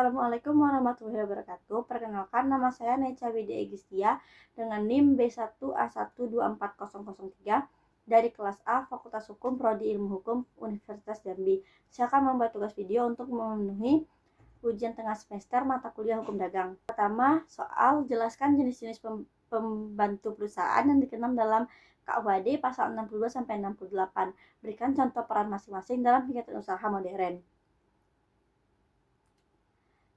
Assalamualaikum warahmatullahi wabarakatuh. Perkenalkan, nama saya Neca Widya Eglistia dengan NIM B1A1240003 dari kelas A Fakultas Hukum Prodi Ilmu Hukum Universitas Jambi. Saya akan membuat tugas video untuk memenuhi ujian tengah semester mata kuliah Hukum Dagang. Pertama, soal jelaskan jenis-jenis pembantu perusahaan yang dikenal dalam KUHD pasal 62 sampai 68. Berikan contoh peran masing-masing dalam kegiatan usaha modern.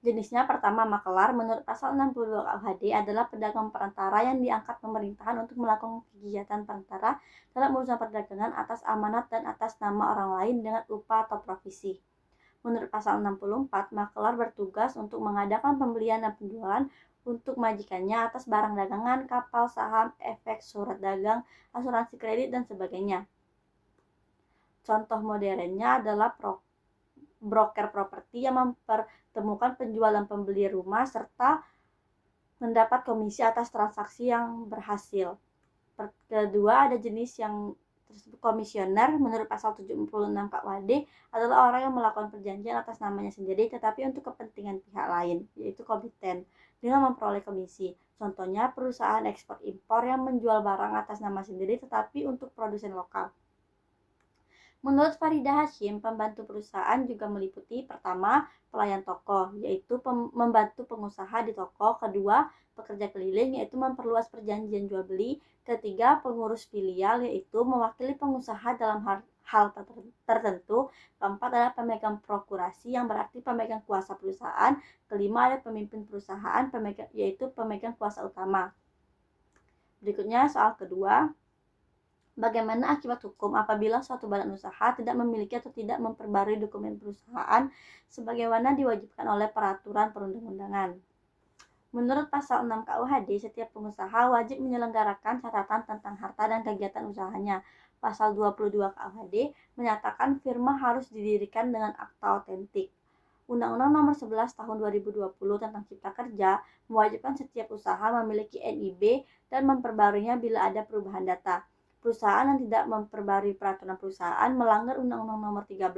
Jenisnya pertama, makelar. Menurut pasal 62 KUHD adalah pedagang perantara yang diangkat pemerintahan untuk melakukan kegiatan perantara dalam urusan perdagangan atas amanat dan atas nama orang lain dengan upah atau provisi. Menurut pasal 64, makelar bertugas untuk mengadakan pembelian dan penjualan untuk majikannya atas barang dagangan, kapal, saham, efek, surat dagang, asuransi kredit, dan sebagainya. Contoh modernnya adalah broker properti yang mempertemukan penjual dan pembeli rumah serta mendapat komisi atas transaksi yang berhasil. Kedua, ada jenis yang tersebut komisioner. Menurut pasal 76 KUHD adalah orang yang melakukan perjanjian atas namanya sendiri tetapi untuk kepentingan pihak lain, yaitu komiten, dengan memperoleh komisi. Contohnya perusahaan ekspor impor yang menjual barang atas nama sendiri tetapi untuk produsen lokal. Menurut Faridah Hashim, pembantu perusahaan juga meliputi pertama, pelayan toko, yaitu membantu pengusaha di toko. Kedua, pekerja keliling, yaitu memperluas perjanjian jual beli. Ketiga, pengurus filial, yaitu mewakili pengusaha dalam hal tertentu. Keempat adalah pemegang prokurasi, yang berarti pemegang kuasa perusahaan. Kelima ada pemimpin perusahaan, yaitu pemegang kuasa utama. Berikutnya soal kedua. Bagaimana akibat hukum apabila suatu badan usaha tidak memiliki atau tidak memperbarui dokumen perusahaan sebagaimana diwajibkan oleh peraturan perundang-undangan? Menurut pasal 6 KUHD, setiap pengusaha wajib menyelenggarakan catatan tentang harta dan kegiatan usahanya. Pasal 22 KUHD menyatakan firma harus didirikan dengan akta otentik. Undang-Undang Nomor 11 Tahun 2020 tentang Cipta Kerja mewajibkan setiap usaha memiliki NIB dan memperbaruinya bila ada perubahan data. Perusahaan yang tidak memperbarui peraturan perusahaan melanggar Undang-Undang Nomor 13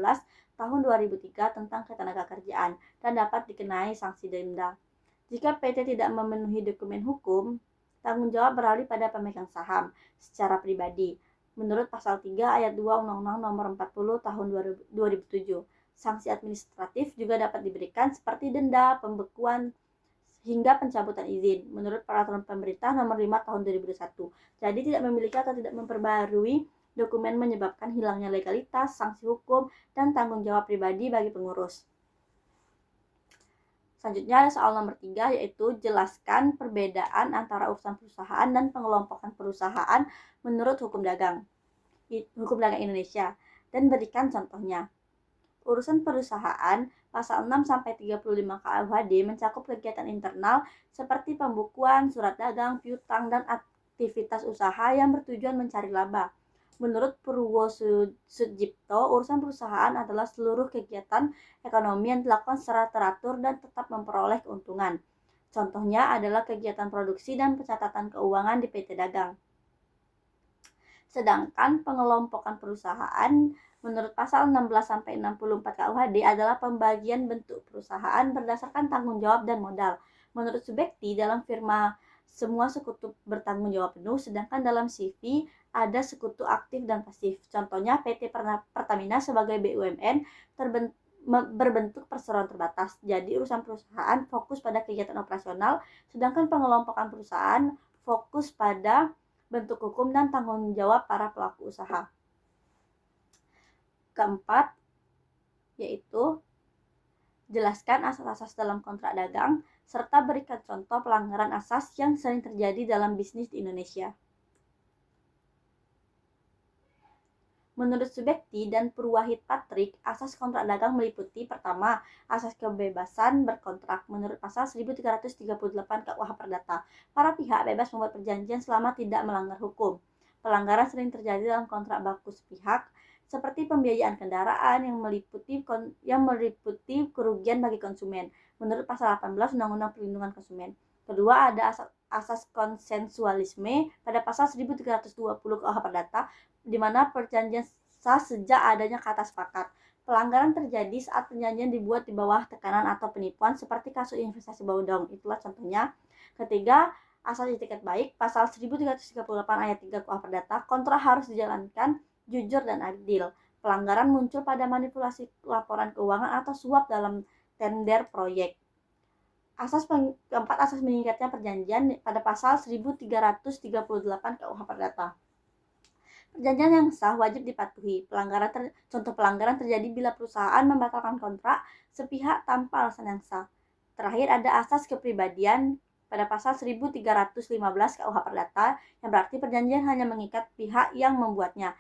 Tahun 2003 tentang Ketenagakerjaan dan dapat dikenai sanksi denda. Jika PT tidak memenuhi dokumen hukum, tanggung jawab beralih pada pemegang saham secara pribadi. Menurut pasal 3 ayat 2 Undang-Undang Nomor 40 Tahun 2007, sanksi administratif juga dapat diberikan seperti denda, pembekuan, hingga pencabutan izin menurut peraturan pemerintah nomor 5 tahun 2021. Jadi tidak memiliki atau tidak memperbarui dokumen menyebabkan hilangnya legalitas, sanksi hukum, dan tanggung jawab pribadi bagi pengurus. Selanjutnya ada soal nomor 3, yaitu jelaskan perbedaan antara urusan perusahaan dan pengelompokan perusahaan menurut hukum dagang Indonesia, dan berikan contohnya. Urusan perusahaan pasal 6 sampai 35 KUHD mencakup kegiatan internal seperti pembukuan, surat dagang, piutang, dan aktivitas usaha yang bertujuan mencari laba. Menurut Purwo Sudjipto, urusan perusahaan adalah seluruh kegiatan ekonomi yang dilakukan secara teratur dan tetap memperoleh keuntungan. Contohnya adalah kegiatan produksi dan pencatatan keuangan di PT Dagang. Sedangkan pengelompokan perusahaan menurut pasal 16-64 KUHD adalah pembagian bentuk perusahaan berdasarkan tanggung jawab dan modal. Menurut Subekti, dalam firma semua sekutu bertanggung jawab penuh, sedangkan dalam CV ada sekutu aktif dan pasif. Contohnya PT Pertamina sebagai BUMN berbentuk perseroan terbatas. Jadi urusan perusahaan fokus pada kegiatan operasional, sedangkan pengelompokan perusahaan fokus pada bentuk hukum dan tanggung jawab para pelaku usaha. Keempat, yaitu jelaskan asas-asas dalam kontrak dagang serta berikan contoh pelanggaran asas yang sering terjadi dalam bisnis di Indonesia. Menurut Subekti dan Purwahid Patrick, asas kontrak dagang meliputi pertama, asas kebebasan berkontrak. Menurut pasal 1338 KUH Perdata, para pihak bebas membuat perjanjian selama tidak melanggar hukum. Pelanggaran sering terjadi dalam kontrak baku sepihak, seperti pembiayaan kendaraan yang meliputi kerugian bagi konsumen. Menurut pasal 18 Undang-Undang Perlindungan Konsumen. Kedua, ada asas konsensualisme pada pasal 1320 KUH Perdata, di mana perjanjian sah sejak adanya kata sepakat. Pelanggaran terjadi saat perjanjian dibuat di bawah tekanan atau penipuan seperti kasus investasi bodong. Itulah contohnya. Ketiga, asas etikat baik, pasal 1338 ayat 3 KUH Perdata, kontrak harus dijalankan jujur dan adil. Pelanggaran muncul pada manipulasi laporan keuangan atau suap dalam tender proyek. Keempat, asas meningkatnya perjanjian pada pasal 1338 KUH Perdata. Perjanjian yang sah wajib dipatuhi. Contoh pelanggaran terjadi bila perusahaan membatalkan kontrak sepihak tanpa alasan yang sah. Terakhir ada asas kepribadian pada pasal 1315 KUH Perdata yang berarti perjanjian hanya mengikat pihak yang membuatnya.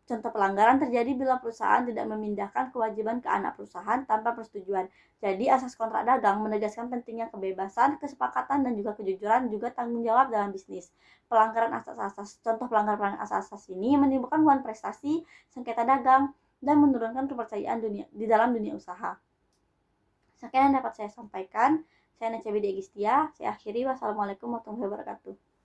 Contoh pelanggaran terjadi bila perusahaan tidak memindahkan kewajiban ke anak perusahaan tanpa persetujuan. Jadi asas kontrak dagang menegaskan pentingnya kebebasan, kesepakatan, dan juga kejujuran, juga tanggung jawab dalam bisnis. Contoh pelanggaran asas-asas ini menimbulkan hubungan prestasi, sengketa dagang, dan menurunkan kepercayaan di dalam dunia usaha. Sekian yang dapat saya sampaikan. Saya Necha Widya Gistia. Saya akhiri. Wassalamualaikum warahmatullahi wabarakatuh.